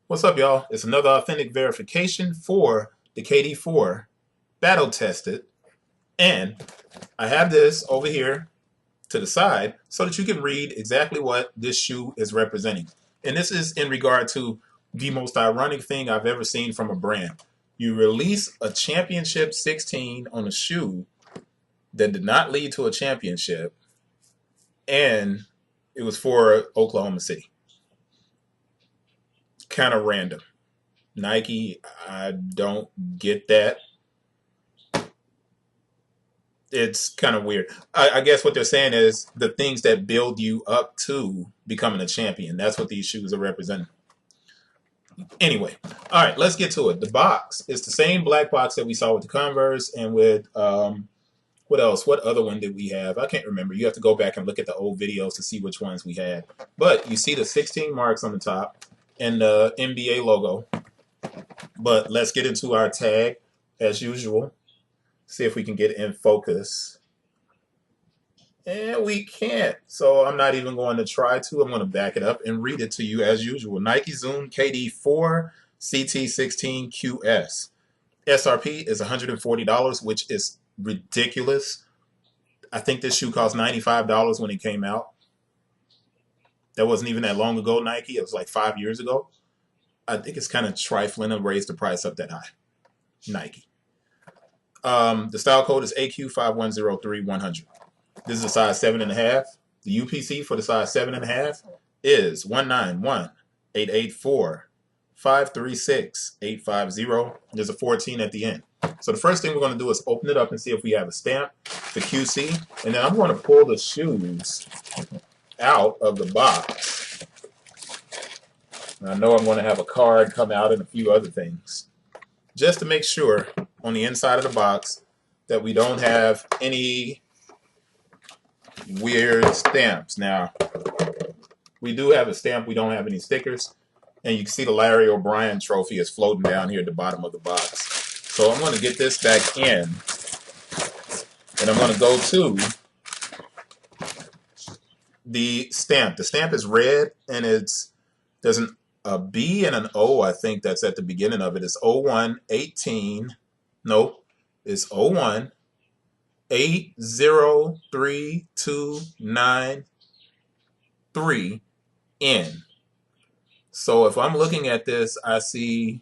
What's up, y'all? It's another authentic verification for the KD4 battle tested. And I have this over here to the side so that you can read exactly what this shoe is representing. And this is in regard to the most ironic thing I've ever seen from a brand. You release a championship 16 on a shoe that did not lead to a championship, and it was for Oklahoma City. Kind of random. Nike, I don't get that. It's kind of weird. I guess what they're saying is the things that build you up to becoming a champion. That's what these shoes are representing. Anyway, all right, let's get to it. The box is the same black box that we saw with the Converse and with, what else? What other one did we have? I can't remember. You have to go back and look at the old videos to see which ones we had. But you see the 16 marks on the top and the NBA logo. But let's get into our tag as usual. See if we can get in focus. And we can't. So I'm not even going to try to. I'm going to back it up and read it to you as usual. Nike Zoom KD4 CT16 QS. SRP is $140, which is ridiculous. I think this shoe cost $95 when it came out. That wasn't even that long ago, Nike. It was like 5 years ago. I think it's kind of trifling to raise the price up that high. Nike. The style code is AQ5103-100. This is a size 7.5. The UPC for the size 7.5 is 191-884-536-850. There's a 14 at the end. So the first thing we're going to do is open it up and see if we have a stamp, the QC, and then I'm going to pull the shoes out of the box. And I know I'm going to have a card come out and a few other things, just to make sure on the inside of the box that we don't have any weird stamps. Now, we do have a stamp. We don't have any stickers. And you can see the Larry O'Brien trophy is floating down here at the bottom of the box. So I'm going to get this back in. And I'm going to go to the stamp. The stamp is red, and there's a B and an O, I think, that's at the beginning of it. It's 0118. Nope. It's 01-803-293N. So if I'm looking at this, I see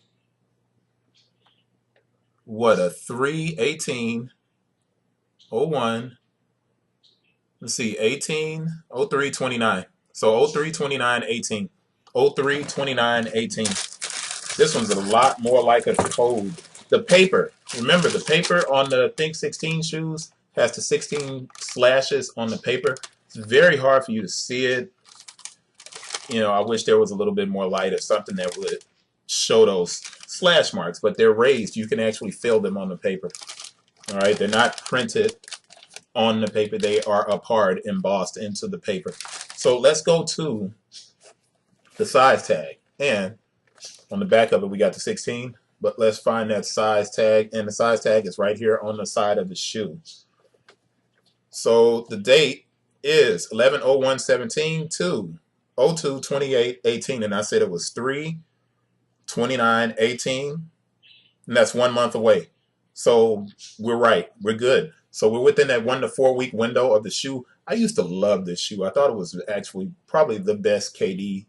what, a 318 01. Let's see, 18 0329. So 032918. 032918. This one's a lot more like a code. The paper, remember the paper on the Think 16 shoes has the 16 slashes on the paper. It's very hard for you to see it. You know, I wish there was a little bit more light or something that would show those slash marks, but they're raised. You can actually feel them on the paper. All right, they're not printed on the paper. They are apart, embossed into the paper. So let's go to the size tag. And on the back of it, we got the 16. But let's find that size tag. And the size tag is right here on the side of the shoe. So the date is 11/01/17 to 02/28/18. And I said it was 3/29/18. And that's 1 month away. So we're right. We're good. So we're within that 1 to 4 week window of the shoe. I used to love this shoe. I thought it was actually probably the best KD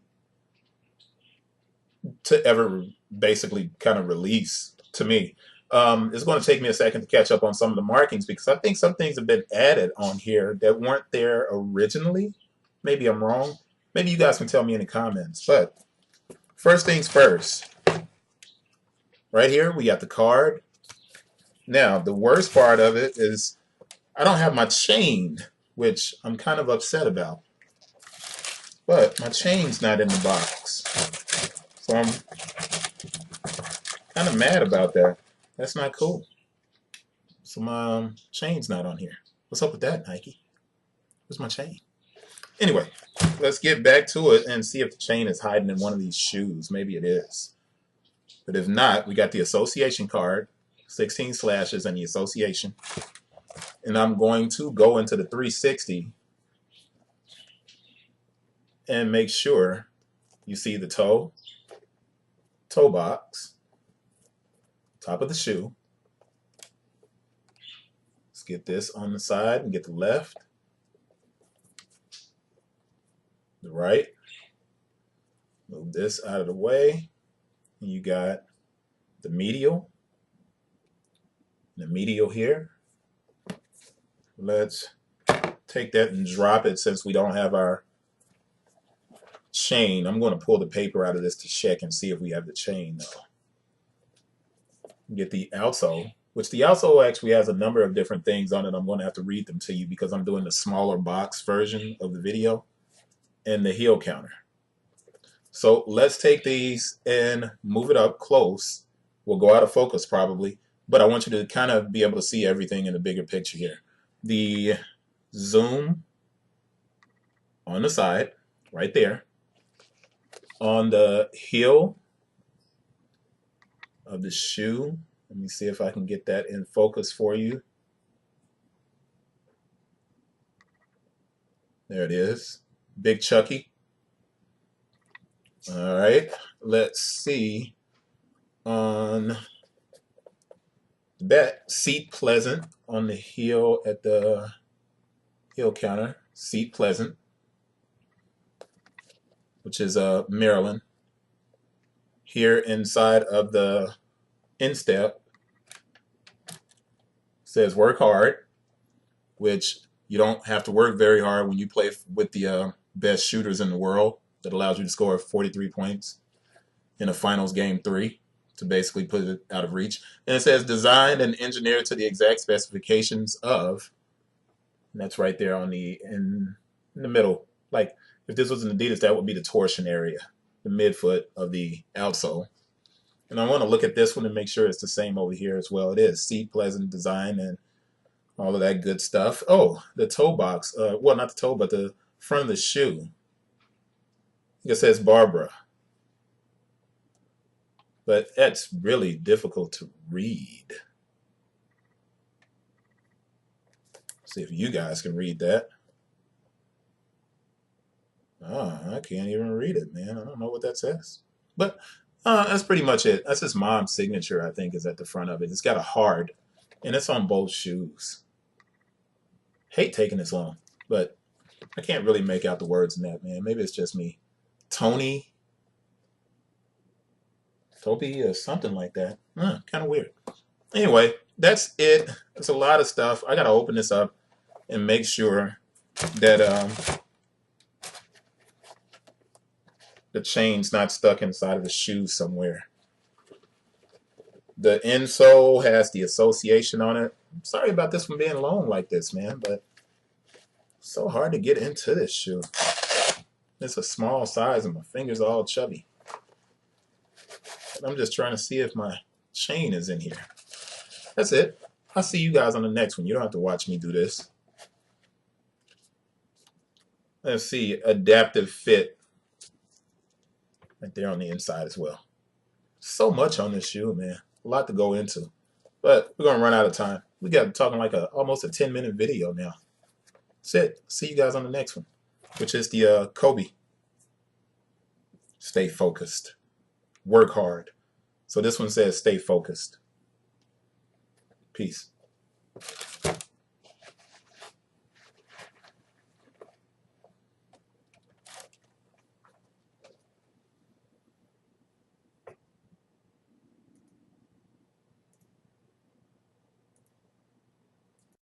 to ever basically kind of release to me. It's going to take me a second to catch up on some of the markings because I think some things have been added on here that weren't there originally. Maybe I'm wrong. Maybe you guys can tell me in the comments. But first things first. Right here, we got the card. Now, the worst part of it is I don't have my chain, which I'm kind of upset about. But my chain's not in the box. So I'm kind of mad about that. That's not cool. So my chain's not on here. What's up with that, Nike? Where's my chain? Anyway, let's get back to it and see if the chain is hiding in one of these shoes. Maybe it is. But if not, we got the association card, 16 slashes and the association. And I'm going to go into the 360 and make sure you see the toe. toe box, top of the shoe. Let's get this on the side and get the left, the right. Move this out of the way. And you got the medial here. Let's take that and drop it since we don't have our chain. I'm going to pull the paper out of this to check and see if we have the chain though. Get the outsole, which the outsole actually has a number of different things on it. I'm going to have to read them to you because I'm doing the smaller box version of the video. And the heel counter. So let's take these and move it up close. We'll go out of focus probably, but I want you to kind of be able to see everything in the bigger picture here. The zoom on the side, right there. On the heel of the shoe. Let me see if I can get that in focus for you. There it is. Big Chucky. All right. Let's see. On the back, seat pleasant on the heel at the heel counter. Seat pleasant, which is Maryland. Here inside of the instep says work hard, which you don't have to work very hard when you play with the best shooters in the world. That allows you to score 43 points in a finals game 3 to basically put it out of reach. And it says designed and engineered to the exact specifications of, and that's right there on the in the middle. Like if this was an Adidas, that would be the torsion area, the midfoot of the outsole. And I want to look at this one and make sure it's the same over here as well. It is seat pleasant design and all of that good stuff. Oh, the toe box. Well, not the toe, but the front of the shoe. It says Barbara. But that's really difficult to read. See if you guys can read that. Oh, I can't even read it, man. I don't know what that says. But that's pretty much it. That's his mom's signature, I think, is at the front of it. It's got a hard, and it's on both shoes. Hate taking this long, but I can't really make out the words in that, man. Maybe it's just me. Tony, Toby, or something like that. Kind of weird. Anyway, that's it. It's a lot of stuff. I got to open this up and make sure that the chain's not stuck inside of the shoe somewhere. The insole has the association on it. I'm sorry about this one being long like this, man, but it's so hard to get into this shoe. It's a small size and my fingers are all chubby. I'm just trying to see if my chain is in here. That's it. I'll see you guys on the next one. You don't have to watch me do this. Let's see. Adaptive fit. Right there on the inside as well. So much on this shoe, man. A lot to go into. But we're going to run out of time. We got talking like almost a 10-minute video now. That's it. See you guys on the next one, which is the Kobe. Stay focused. Work hard. So this one says stay focused. Peace.